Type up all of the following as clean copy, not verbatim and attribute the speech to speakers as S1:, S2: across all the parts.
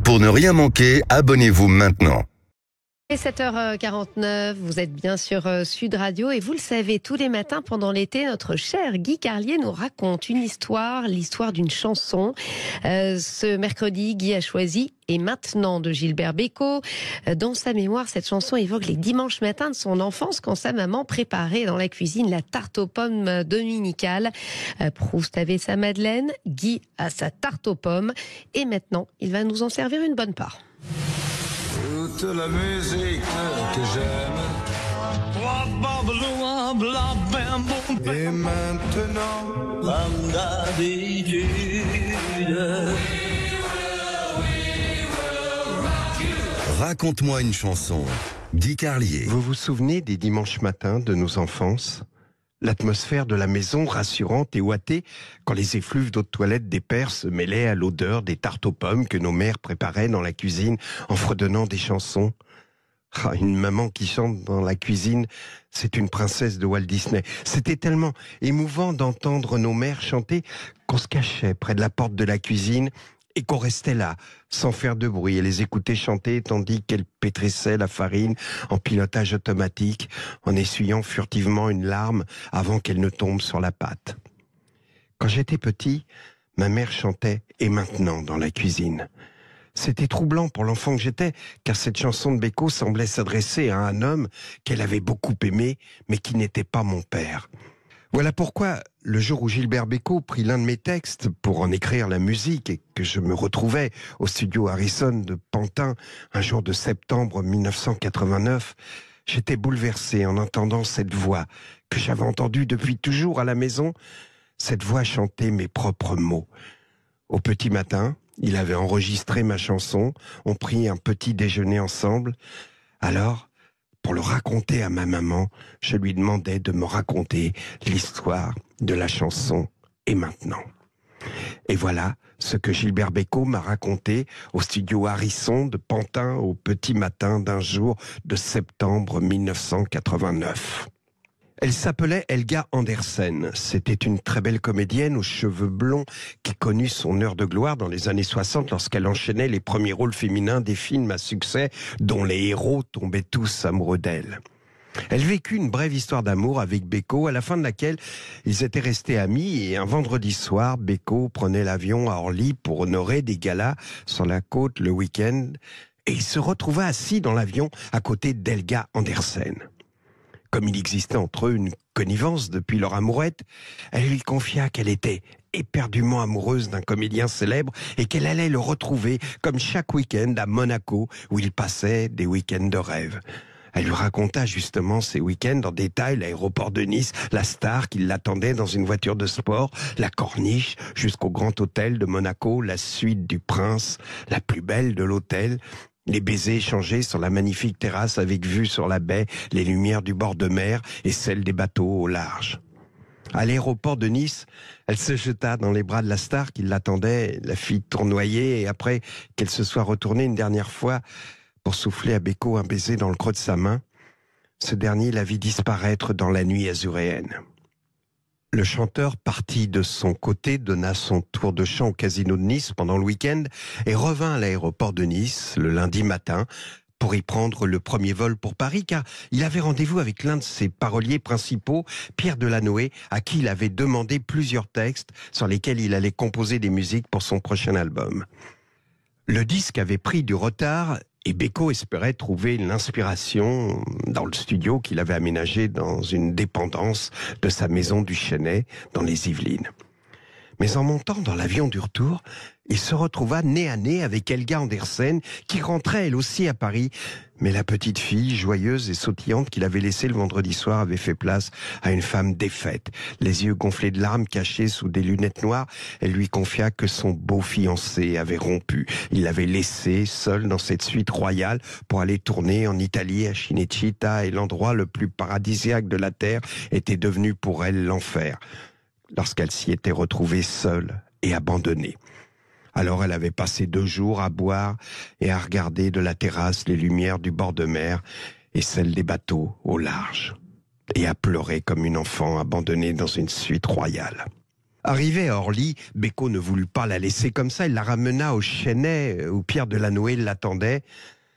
S1: Pour ne rien manquer, abonnez-vous maintenant.
S2: Et 7h49, vous êtes bien sur Sud Radio et vous le savez, tous les matins pendant l'été, notre cher Guy Carlier nous raconte une histoire, l'histoire d'une chanson. Ce mercredi, Guy a choisi « Et maintenant » de Gilbert Bécaud. Dans sa mémoire, cette chanson évoque les dimanches matins de son enfance quand sa maman préparait dans la cuisine la tarte aux pommes dominicale. Proust avait sa madeleine, Guy a sa tarte aux pommes et maintenant, il va nous en servir une bonne part.
S3: Toute la musique que j'aime. Et maintenant, comme d'habitude.
S1: Raconte-moi une chanson. Guy Carlier.
S4: Vous vous souvenez des dimanches matins de nos enfances ? L'atmosphère de la maison rassurante et ouatée quand les effluves d'eau de toilette des pères se mêlaient à l'odeur des tartes aux pommes que nos mères préparaient dans la cuisine en fredonnant des chansons. Ah, une maman qui chante dans la cuisine, c'est une princesse de Walt Disney. C'était tellement émouvant d'entendre nos mères chanter qu'on se cachait près de la porte de la cuisine et qu'on restait là, sans faire de bruit, et les écouter chanter tandis qu'elles pétrissaient la farine en pilotage automatique, en essuyant furtivement une larme avant qu'elle ne tombe sur la pâte. Quand j'étais petit, ma mère chantait « Et maintenant » dans la cuisine. C'était troublant pour l'enfant que j'étais, car cette chanson de Bécaud semblait s'adresser à un homme qu'elle avait beaucoup aimé, mais qui n'était pas mon père. Voilà pourquoi, le jour où Gilbert Bécaud prit l'un de mes textes pour en écrire la musique et que je me retrouvais au studio Harrison de Pantin un jour de septembre 1989, j'étais bouleversé en entendant cette voix que j'avais entendue depuis toujours à la maison, cette voix chanter mes propres mots. Au petit matin, il avait enregistré ma chanson, on prit un petit déjeuner ensemble. Alors, pour le raconter à ma maman, je lui demandais de me raconter l'histoire de la chanson « Et maintenant ». Et voilà ce que Gilbert Bécaud m'a raconté au studio Harrison de Pantin au petit matin d'un jour de septembre 1989. Elle s'appelait Helga Andersen. C'était une très belle comédienne aux cheveux blonds qui connut son heure de gloire dans les années 60 lorsqu'elle enchaînait les premiers rôles féminins des films à succès dont les héros tombaient tous amoureux d'elle. Elle vécut une brève histoire d'amour avec Bécaud à la fin de laquelle ils étaient restés amis et un vendredi soir, Bécaud prenait l'avion à Orly pour honorer des galas sur la côte le week-end et il se retrouva assis dans l'avion à côté d'Helga Andersen. Comme il existait entre eux une connivence depuis leur amourette, elle lui confia qu'elle était éperdument amoureuse d'un comédien célèbre et qu'elle allait le retrouver comme chaque week-end à Monaco où il passait des week-ends de rêve. Elle lui raconta justement ces week-ends en détail, l'aéroport de Nice, la star qui l'attendait dans une voiture de sport, la corniche jusqu'au grand hôtel de Monaco, la suite du prince, la plus belle de l'hôtel, les baisers échangés sur la magnifique terrasse avec vue sur la baie, les lumières du bord de mer et celles des bateaux au large. À l'aéroport de Nice, elle se jeta dans les bras de la star qui l'attendait, la fit tournoyer et après qu'elle se soit retournée une dernière fois pour souffler à Bécaud un baiser dans le creux de sa main, ce dernier la vit disparaître dans la nuit azuréenne. Le chanteur partit de son côté, donna son tour de chant au casino de Nice pendant le week-end et revint à l'aéroport de Nice le lundi matin pour y prendre le premier vol pour Paris car il avait rendez-vous avec l'un de ses paroliers principaux, Pierre Delanoë, à qui il avait demandé plusieurs textes sur lesquels il allait composer des musiques pour son prochain album. Le disque avait pris du retard et Bécaud espérait trouver l'inspiration dans le studio qu'il avait aménagé dans une dépendance de sa maison du Chesnay, dans les Yvelines. Mais en montant dans l'avion du retour, il se retrouva nez à nez avec Helga Andersen, qui rentrait elle aussi à Paris. Mais la petite fille, joyeuse et sautillante qu'il avait laissée le vendredi soir, avait fait place à une femme défaite. Les yeux gonflés de larmes, cachés sous des lunettes noires, elle lui confia que son beau fiancé avait rompu. Il l'avait laissé seul dans cette suite royale pour aller tourner en Italie à Cinecittà et l'endroit le plus paradisiaque de la terre était devenu pour elle l'enfer, lorsqu'elle s'y était retrouvée seule et abandonnée. Alors elle avait passé 2 jours à boire et à regarder de la terrasse les lumières du bord de mer et celles des bateaux au large, et à pleurer comme une enfant abandonnée dans une suite royale. Arrivée à Orly, Bécaud ne voulut pas la laisser comme ça. Il la ramena au Chesnay, où Pierre Delanoë l'attendait.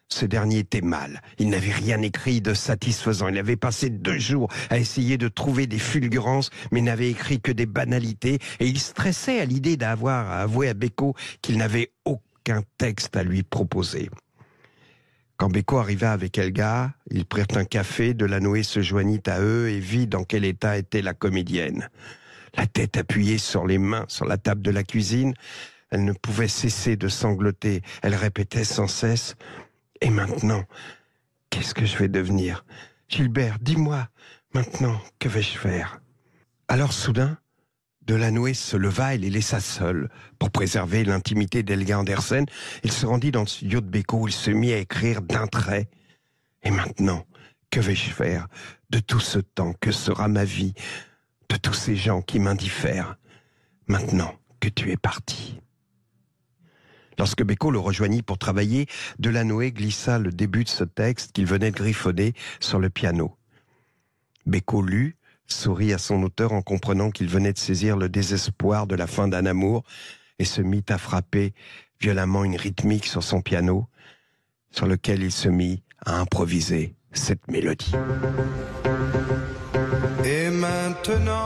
S4: Ce dernier était mal. Il n'avait rien écrit de satisfaisant. Il avait passé 2 jours à essayer de trouver des fulgurances, mais n'avait écrit que des banalités. Et il stressait à l'idée d'avoir à avouer à Bécaud qu'il n'avait aucun texte à lui proposer. Quand Bécaud arriva avec Elga, ils prirent un café. Delanoë se joignit à eux et vit dans quel état était la comédienne. La tête appuyée sur les mains sur la table de la cuisine, elle ne pouvait cesser de sangloter. Elle répétait sans cesse « Et maintenant, qu'est-ce que je vais devenir ? Gilbert, dis-moi, maintenant, que vais-je faire ?» Alors soudain, Delanoë se leva et les laissa seuls. Pour préserver l'intimité d'Helga Andersen, il se rendit dans le studio de Bécaud où il se mit à écrire d'un trait. « Et maintenant, que vais-je faire de tout ce temps? Que sera ma vie ? De tous ces gens qui m'indiffèrent, maintenant que tu es parti. » Lorsque Bécaud le rejoignit pour travailler, Delanoë glissa le début de ce texte qu'il venait de griffonner sur le piano. Bécaud lut, sourit à son auteur en comprenant qu'il venait de saisir le désespoir de la fin d'un amour et se mit à frapper violemment une rythmique sur son piano, sur lequel il se mit à improviser cette mélodie.
S3: Et maintenant